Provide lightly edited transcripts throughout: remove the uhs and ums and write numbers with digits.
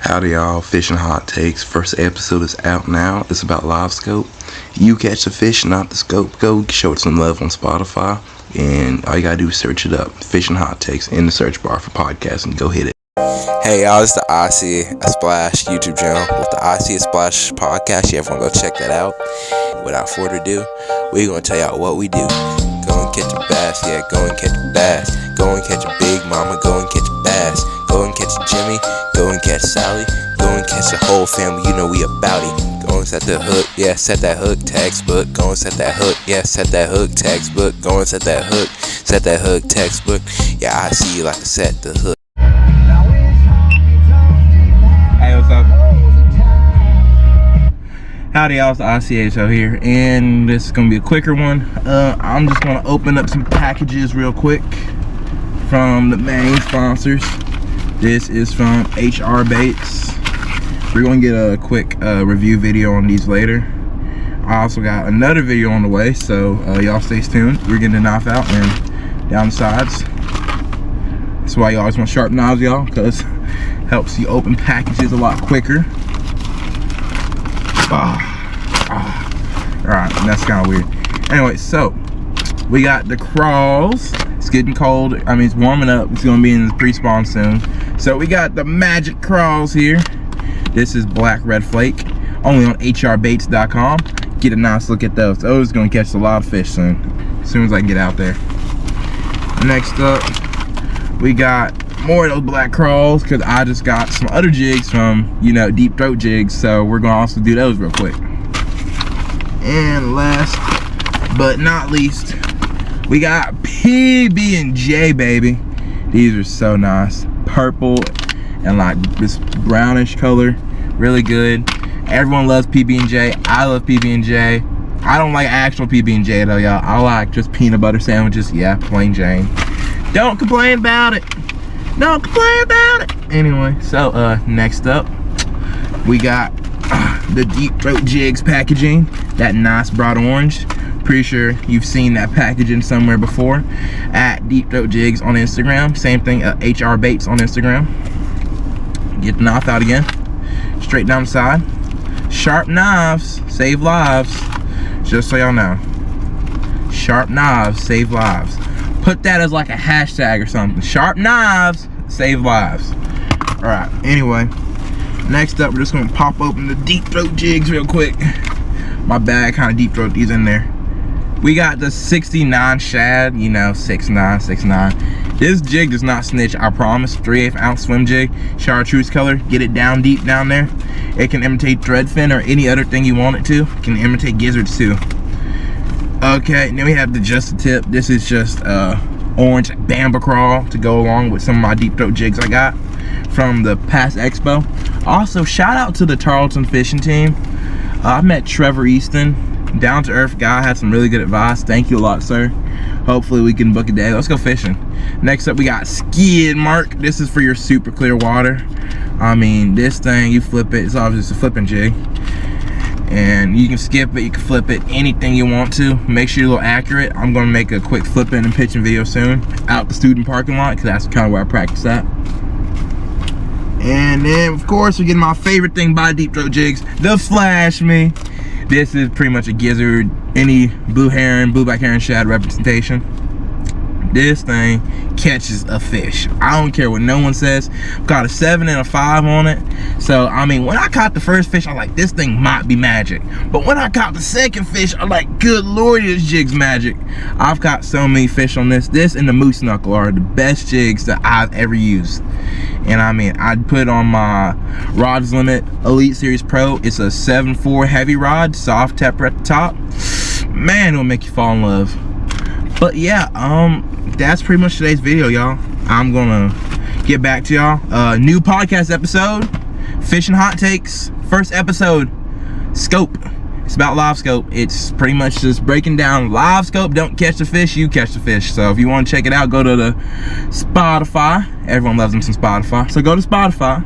Howdy y'all, Fishing Hot Takes. First episode is out now. It's about live scope. You catch the fish, not the scope. Go show it some love on Spotify, and all you gotta do is search it up. Fishing Hot Takes in the search bar for podcasts, and go hit it. Hey y'all, it's the I See a Splash YouTube channel with the I See a Splash podcast. Yeah, everyone go check that out. Without further ado, we're gonna tell y'all what we do. Go and catch a bass, yeah, go and catch a bass. Go and catch a big mama, go and catch a bass. Go and catch a Jimmy, go and catch Sally. Go and catch the whole family, you know we about it. Go and set the hook, yeah, set that hook textbook. Go and set that hook, yeah, set that hook textbook. Go and set that hook textbook. Yeah, I see you like to set the hook. Hey, what's up? Howdy y'all, it's the ICHO here, and this is gonna be a quicker one. I'm just gonna open up some packages real quick from the main sponsors. This is from Hrbaits. We're gonna get a quick review video on these later. I also got another video on the way, so y'all stay tuned. We're getting the knife out and down the sides. That's why you always want sharp knives, y'all, because helps you open packages a lot quicker. Alright, that's kind of weird. Anyway, so we got the crawls. It's getting cold. I mean, it's warming up. It's gonna be in the pre-spawn soon. So we got the magic crawls here. This is black red flake, only on hrbaits.com. Get a nice look at those. Those are gonna catch a lot of fish soon as I can get out there. Next up, we got more of those black crawls because I just got some other jigs from, you know, deep throat jigs, so we're gonna also do those real quick. And last but not least, we got PB&J, baby. These are so nice, purple and like this brownish color, really good. Everyone loves PB&J. I love PB&J. I don't like actual PB&J though, y'all. I like just peanut butter sandwiches. Yeah, plain Jane. Don't complain about it. Don't complain about it. Anyway, so next up, we got the deep throat jigs packaging. That nice bright orange. Pretty sure you've seen that packaging somewhere before at Deep Throat Jigs on Instagram. Same thing, Hrbaits on Instagram. Get the knife out again. Straight down the side. Sharp knives save lives. Just so y'all know. Sharp knives save lives. Put that as like a hashtag or something. Sharp knives save lives. Alright, anyway. Next up, we're just gonna pop open the deep throat jigs real quick. My bag kind of deep throat these in there. We got the 69 shad, you know, 6'9". This jig does not snitch, I promise. 3/8 ounce swim jig, chartreuse color. Get it down deep down there. It can imitate threadfin or any other thing you want it to. It can imitate gizzards too. Okay, and then we have the just the tip. This is just orange bamba crawl to go along with some of my deep throat jigs I got from the past expo. Also, shout out to the Tarleton fishing team. I met Trevor Easton, down to earth guy, had some really good advice. Thank you a lot, sir. Hopefully we can book a day. Let's go fishing. Next up, we got Skid Mark. This is for your super clear water. I mean, this thing, you flip it, it's obviously a flipping jig. And you can skip it, you can flip it, anything you want to. Make sure you're a little accurate. I'm gonna make a quick flipping and pitching video soon out the student parking lot, because that's kind of where I practice at. And then, of course, we get my favorite thing by Deep Throat Jigs, the Flash Me. This is pretty much a gizzard, any blue heron, blue black heron shad representation. This thing catches a fish. I don't care what no one says. Got a 7 and a 5 on it. So, I mean, when I caught the first fish, I'm like, this thing might be magic. But when I caught the second fish, I'm like, good lord, this jig's magic. I've caught so many fish on this. This and the moose knuckle are the best jigs that I've ever used. And I mean, I'd put on my Rods Limit Elite Series Pro. It's a 7.4 heavy rod, soft temper at the top. Man, it'll make you fall in love. But yeah, that's pretty much today's video, y'all. I'm gonna get back to y'all. New podcast episode, Fishing Hot Takes, first episode, scope. It's about live scope. It's pretty much just breaking down live scope. Don't catch the fish, you catch the fish. So if you want to check it out, go to the Spotify Everyone loves them some Spotify. So go to Spotify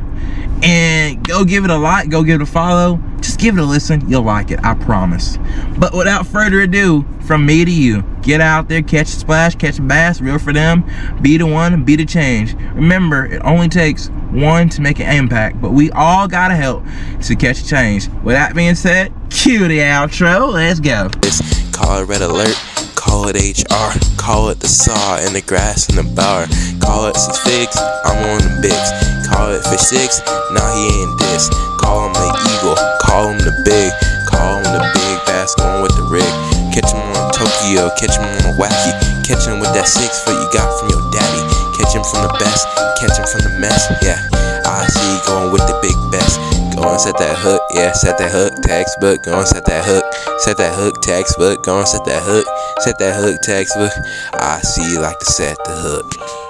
and go give it a like, go give it a follow. Just give it a listen. You'll like it, I promise. But without further ado, from me to you, get out there, catch a splash, catch a bass, reel for them, be the one, be the change. Remember, it only takes one to make an impact, but we all gotta help to catch a change. With that being said, cue the outro. Let's go. Call it red alert, call it HR, call it the saw in the grass in the bar, call it 6 figs, I'm on the bigs, call it fish 6, nah he ain't this, call him the eagle, call him the big bass going with the rig, catch him on Tokyo, catch him on a wacky, catch him with that 6 foot you got from your daddy, catch him from the best, catch him from the mess, yeah, I see going with the big best. Go and set that hook, yeah, set that hook, textbook, go and set that hook, textbook, go and set that hook, textbook. I see you like to set the hook.